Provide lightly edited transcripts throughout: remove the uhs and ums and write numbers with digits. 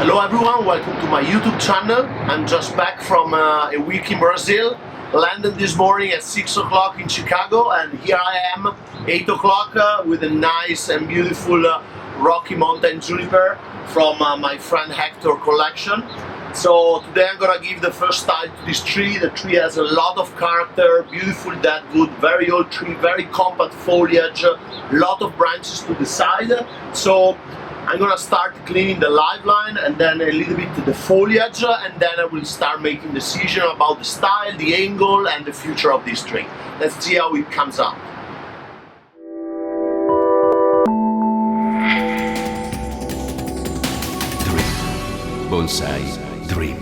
Hello everyone, welcome to my YouTube channel. I'm just back from a week in Brazil. Landed this morning at 6 o'clock in Chicago, and here I am 8 o'clock with a nice and beautiful Rocky Mountain Juniper from my friend Hector collection. So today I'm gonna give the first style to this tree. The tree has a lot of character, beautiful deadwood, very old tree, very compact foliage, a lot of branches to the side. So I'm gonna start cleaning the live line and then a little bit the foliage, and then I will start making decision about the style, the angle, and the future of this tree. Let's see how it comes out. Drip. Bonsai Drip.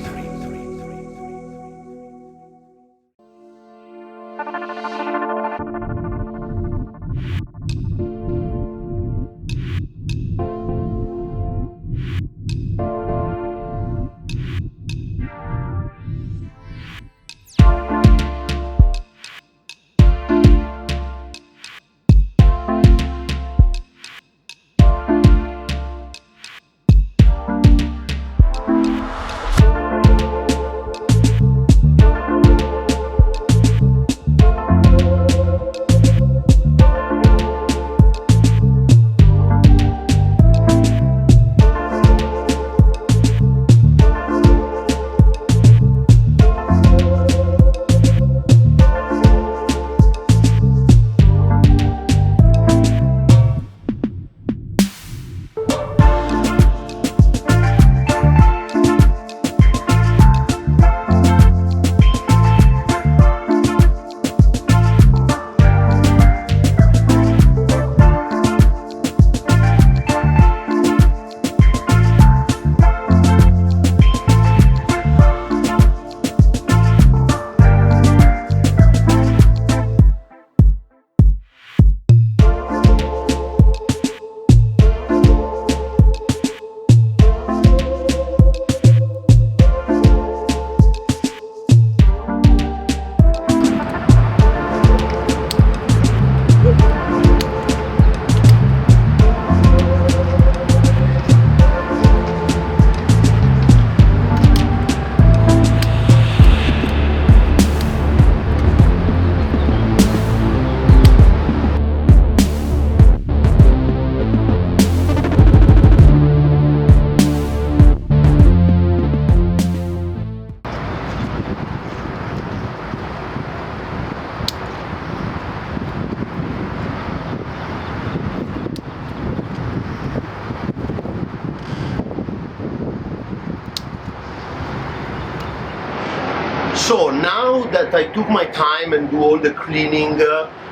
So now that I took my time and do all the cleaning,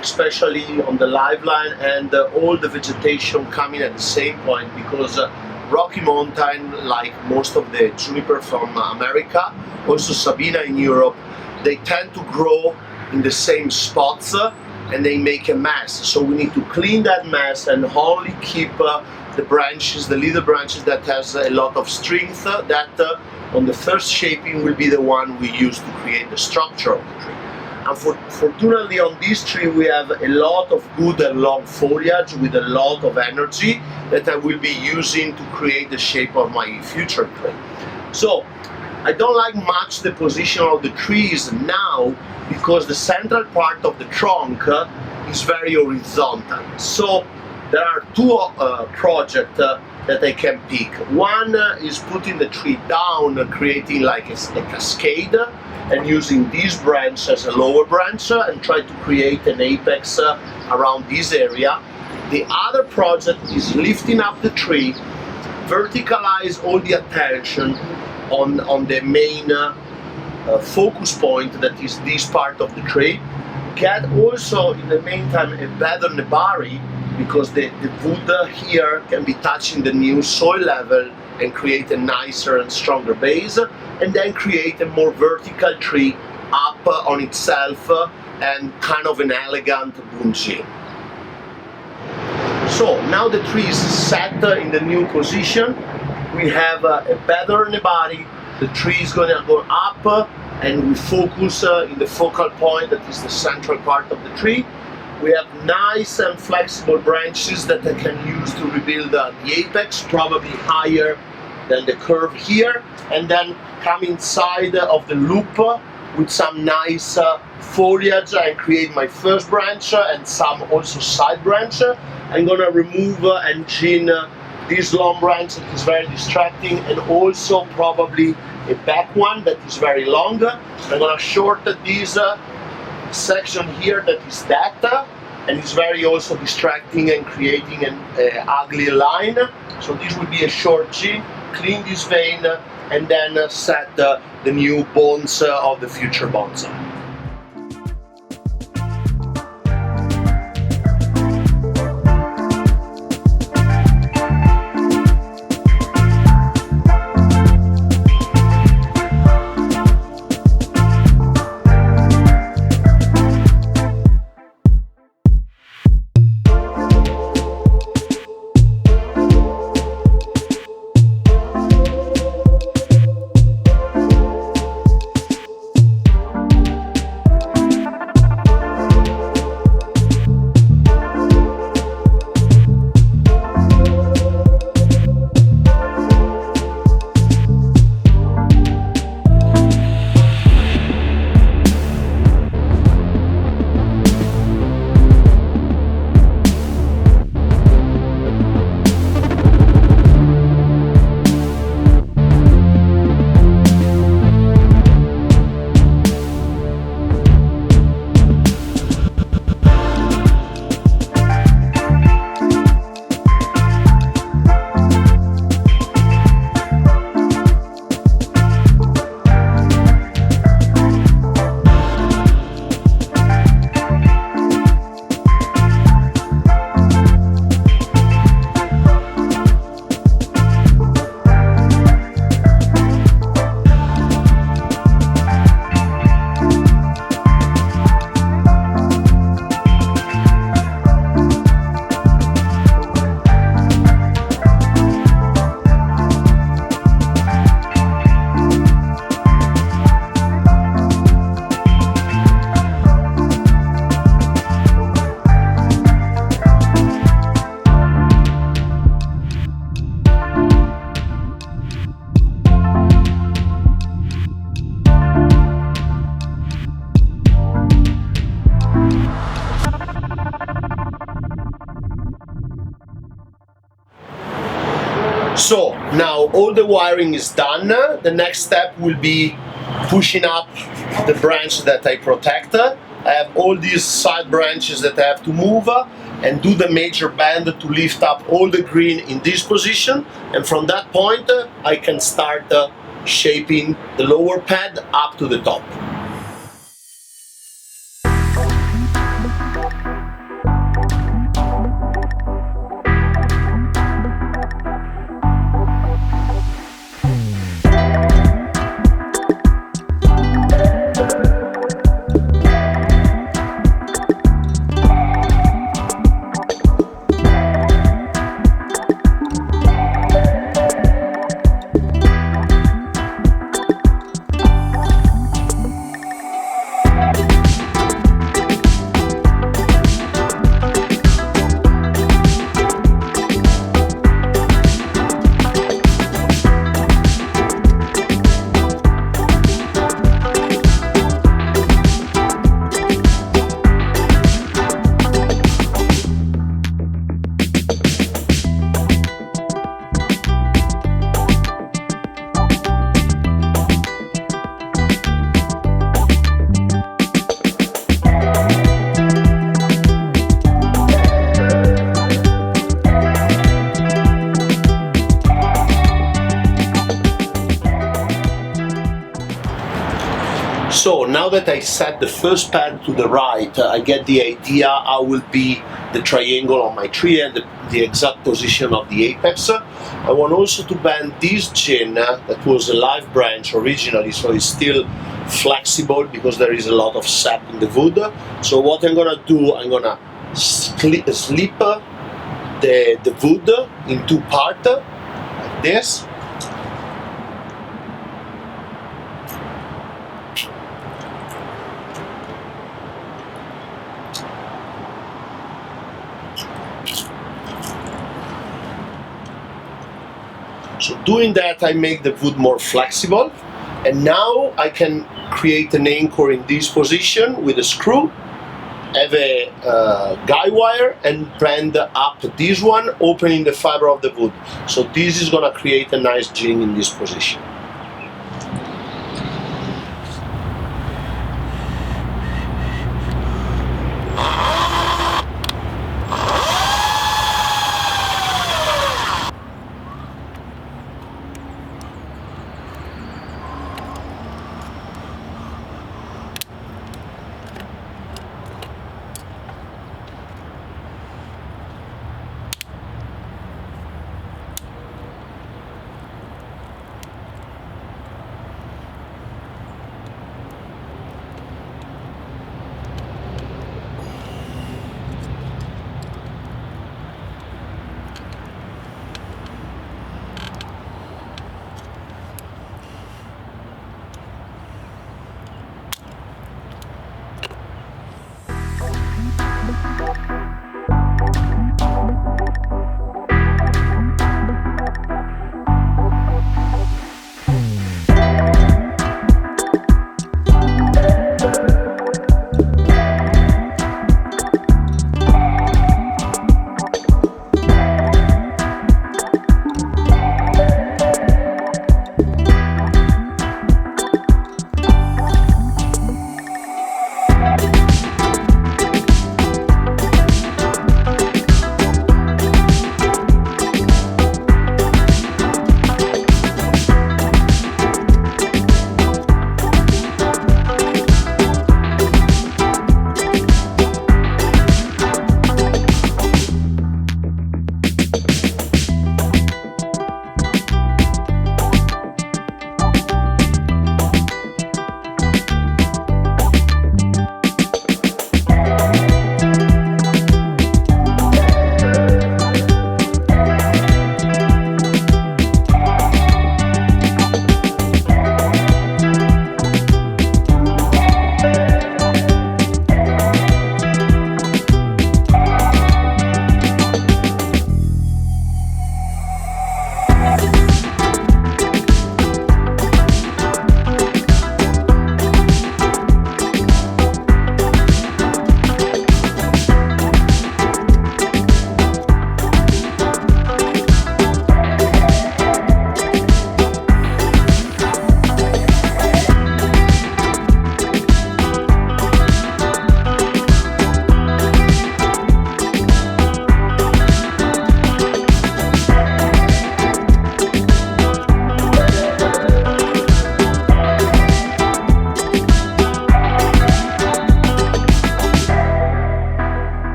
especially on the live line, and all the vegetation coming at the same point, because Rocky Mountain, like most of the juniper from America, also Sabina in Europe, they tend to grow in the same spots and they make a mess. So we need to clean that mess and only keep the branches, the little branches that has a lot of strength, that on the first shaping will be the one we use to create the structure of the tree. And fortunately on this tree we have a lot of good and long foliage with a lot of energy that I will be using to create the shape of my future tree. So I don't like much the position of the trees now, because the central part of the trunk is very horizontal. So there are two projects that I can pick. One is putting the tree down, creating like a cascade, and using this branch as a lower branch and try to create an apex around this area. The other project is lifting up the tree, verticalize all the attention on the main focus point, that is this part of the tree. Get also in the meantime a better nebari, because the wood here can be touching the new soil level and create a nicer and stronger base, and then create a more vertical tree up on itself and kind of an elegant bungee. So now the tree is set in the new position. We have a better nebari. The tree is going to go up and we focus in the focal point, that is the central part of the tree. We have nice and flexible branches that I can use to rebuild the apex, probably higher then the curve here, and then come inside of the loop with some nice foliage and create my first branch and some also side branch. I'm gonna remove and chin this long branch that is very distracting, and also probably a back one that is very long. I'm gonna shorten this section here that is that, and it's very also distracting and creating an ugly line. So this will be a short chin, clean this vein, and then set the new bones of the future bonsai. So now all the wiring is done. The next step will be pushing up the branch that I protect. I have all these side branches that I have to move and do the major bend to lift up all the green in this position, and from that point I can start shaping the lower pad up to the top. So now that I set the first pad to the right, I get the idea how will be the triangle on my tree and the exact position of the apex. I want also to bend this chin that was a live branch originally, so it's still flexible because there is a lot of sap in the wood. So what I'm gonna do, I'm gonna slip the wood in two parts, like this. So doing that, I make the wood more flexible, and now I can create an anchor in this position with a screw, have a guy wire, and bend up this one, opening the fiber of the wood. So this is gonna create a nice jig in this position.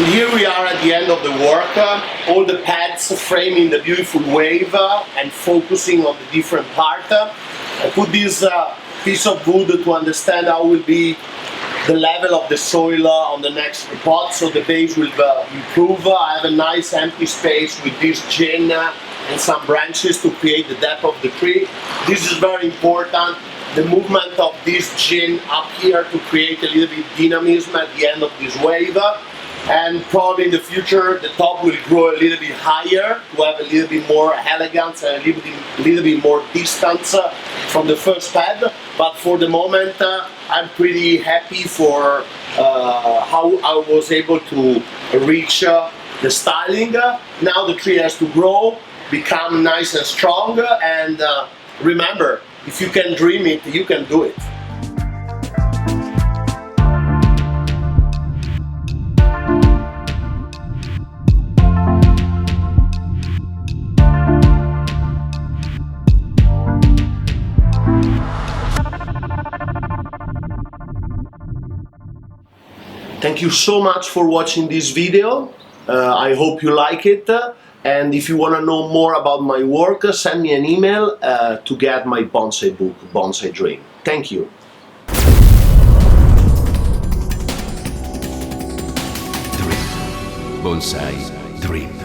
And here we are at the end of the work, all the pads framing the beautiful wave and focusing on the different part. I put this piece of wood to understand how will be the level of the soil on the next pot, so the base will improve. I have a nice empty space with this gin and some branches to create the depth of the tree. This is very important. The movement of this gin up here to create a little bit dynamism at the end of this wave. And probably in the future the top will grow a little bit higher to have a little bit more elegance and a little bit more distance from the first pad. But for the moment I'm pretty happy for how I was able to reach the styling. Now the tree has to grow, become nice and strong, and remember, if you can dream it, you can do it. Thank you so much for watching this video. I hope you like it. And if you want to know more about my work, send me an email to get my bonsai book, Bonsai Dream. Thank you. Bonsai Dream.